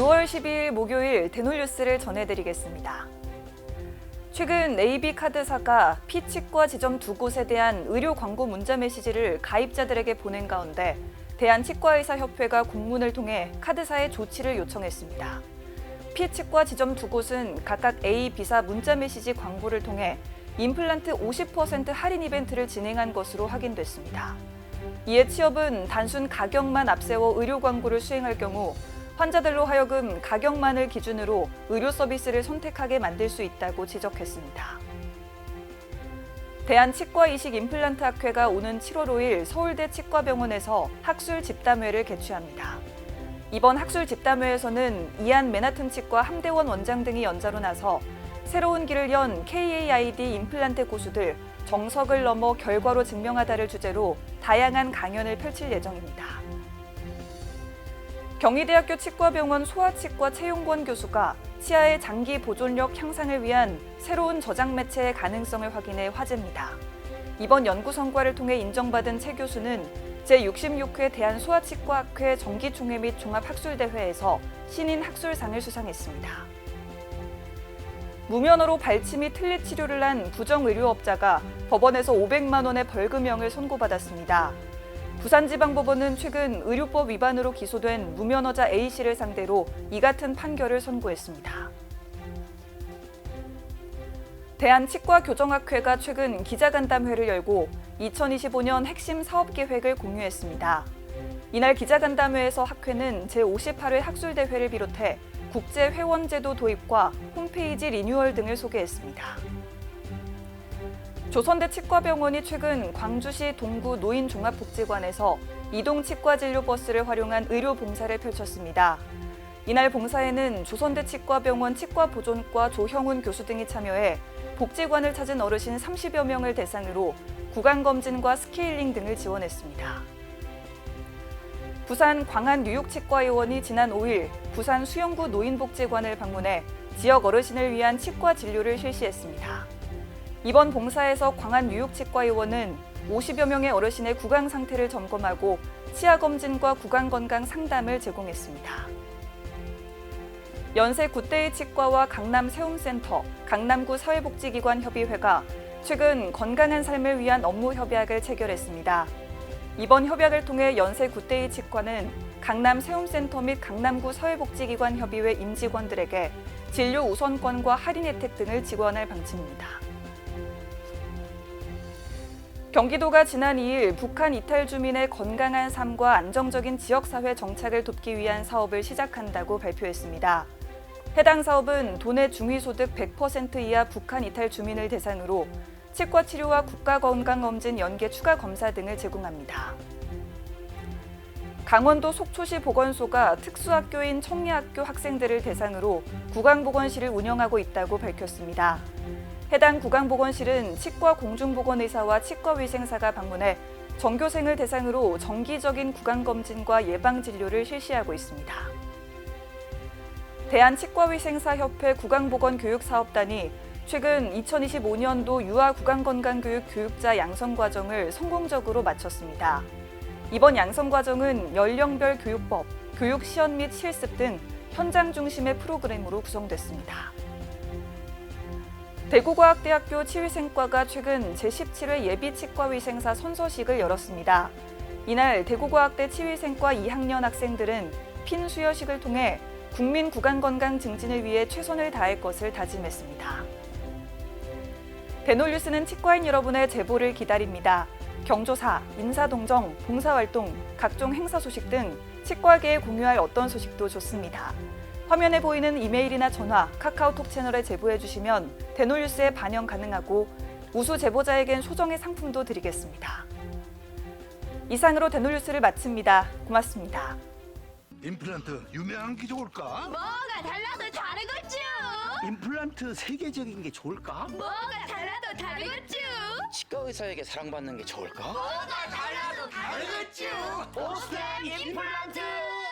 6월 12일 목요일 대놀뉴스를 전해드리겠습니다. 최근 AB카드사가 피치과 지점 2곳에 대한 의료 광고 문자 메시지를 가입자들에게 보낸 가운데 대한치과의사협회가 공문을 통해 카드사에 조치를 요청했습니다. 피치과 지점 2곳은 각각 A, B사 문자 메시지 광고를 통해 임플란트 50% 할인 이벤트를 진행한 것으로 확인됐습니다. 이에 취업은 단순 가격만 앞세워 의료 광고를 수행할 경우 환자들로 하여금 가격만을 기준으로 의료 서비스를 선택하게 만들 수 있다고 지적했습니다. 대한치과이식 임플란트학회가 오는 7월 5일 서울대 치과병원에서 학술 집담회를 개최합니다. 이번 학술 집담회에서는 이안 맨하튼 치과 함대원 원장 등이 연자로 나서 새로운 길을 연 KAID 임플란트 고수들 정석을 넘어 결과로 증명하다를 주제로 다양한 강연을 펼칠 예정입니다. 경희대학교 치과병원 소아치과 최용권 교수가 치아의 장기 보존력 향상을 위한 새로운 저장 매체의 가능성을 확인해 화제입니다. 이번 연구 성과를 통해 인정받은 최 교수는 제66회 대한소아치과학회 정기총회 및 종합학술대회에서 신인 학술상을 수상했습니다. 무면허로 발치 및 틀니 치료를 한 부정의료업자가 법원에서 500만 원의 벌금형을 선고받았습니다. 부산지방법원은 최근 의료법 위반으로 기소된 무면허자 A씨를 상대로 이 같은 판결을 선고했습니다. 대한치과교정학회가 최근 기자간담회를 열고 2025년 핵심 사업계획을 공유했습니다. 이날 기자간담회에서 학회는 제58회 학술대회를 비롯해 국제회원제도 도입과 홈페이지 리뉴얼 등을 소개했습니다. 조선대 치과병원이 최근 광주시 동구 노인종합복지관에서 이동치과진료버스를 활용한 의료봉사를 펼쳤습니다. 이날 봉사에는 조선대 치과병원 치과보존과 조형훈 교수 등이 참여해 복지관을 찾은 어르신 30여 명을 대상으로 구강검진과 스케일링 등을 지원했습니다. 부산 광안 뉴욕치과의원이 지난 5일 부산 수영구 노인복지관을 방문해 지역 어르신을 위한 치과 진료를 실시했습니다. 이번 봉사에서 광안 뉴욕치과의원은 50여 명의 어르신의 구강 상태를 점검하고 치아 검진과 구강 건강 상담을 제공했습니다. 연세 굿데이 치과와 강남 세움센터, 강남구 사회복지기관 협의회가 최근 건강한 삶을 위한 업무 협약을 체결했습니다. 이번 협약을 통해 연세 굿데이 치과는 강남 세움센터 및 강남구 사회복지기관 협의회 임직원들에게 진료 우선권과 할인 혜택 등을 지원할 방침입니다. 경기도가 지난 2일 북한 이탈 주민의 건강한 삶과 안정적인 지역사회 정착을 돕기 위한 사업을 시작한다고 발표했습니다. 해당 사업은 도내 중위소득 100% 이하 북한 이탈 주민을 대상으로 치과 치료와 국가건강검진 연계 추가 검사 등을 제공합니다. 강원도 속초시 보건소가 특수학교인 청리학교 학생들을 대상으로 구강보건실을 운영하고 있다고 밝혔습니다. 해당 구강보건실은 치과 공중보건의사와 치과위생사가 방문해 전교생을 대상으로 정기적인 구강검진과 예방진료를 실시하고 있습니다. 대한치과위생사협회 구강보건교육사업단이 최근 2025년도 유아 구강건강교육 교육자 양성과정을 성공적으로 마쳤습니다. 이번 양성과정은 연령별 교육법, 교육시연 및 실습 등 현장 중심의 프로그램으로 구성됐습니다. 대구과학대학교 치위생과가 최근 제17회 예비치과위생사 선서식을 열었습니다. 이날 대구과학대 치위생과 2학년 학생들은 핀 수여식을 통해 국민 구강건강 증진을 위해 최선을 다할 것을 다짐했습니다. 대놀뉴스는 치과인 여러분의 제보를 기다립니다. 경조사, 인사동정, 봉사활동, 각종 행사 소식 등 치과계에 공유할 어떤 소식도 좋습니다. 화면에 보이는 이메일이나 전화, 카카오톡 채널에 제보해 주시면 대놀뉴스에 반영 가능하고 우수 제보자에겐 소정의 상품도 드리겠습니다. 이상으로 대놀뉴스를 마칩니다. 고맙습니다. 임플란트 유명한 게 좋을까? 뭐가 달라도 다르겠죠. 임플란트 세계적인 게 좋을까? 뭐가 달라도 다르겠죠. 치과 의사에게 사랑받는 게 좋을까? 뭐가 달라도 다르겠죠. 오스템 임플란트!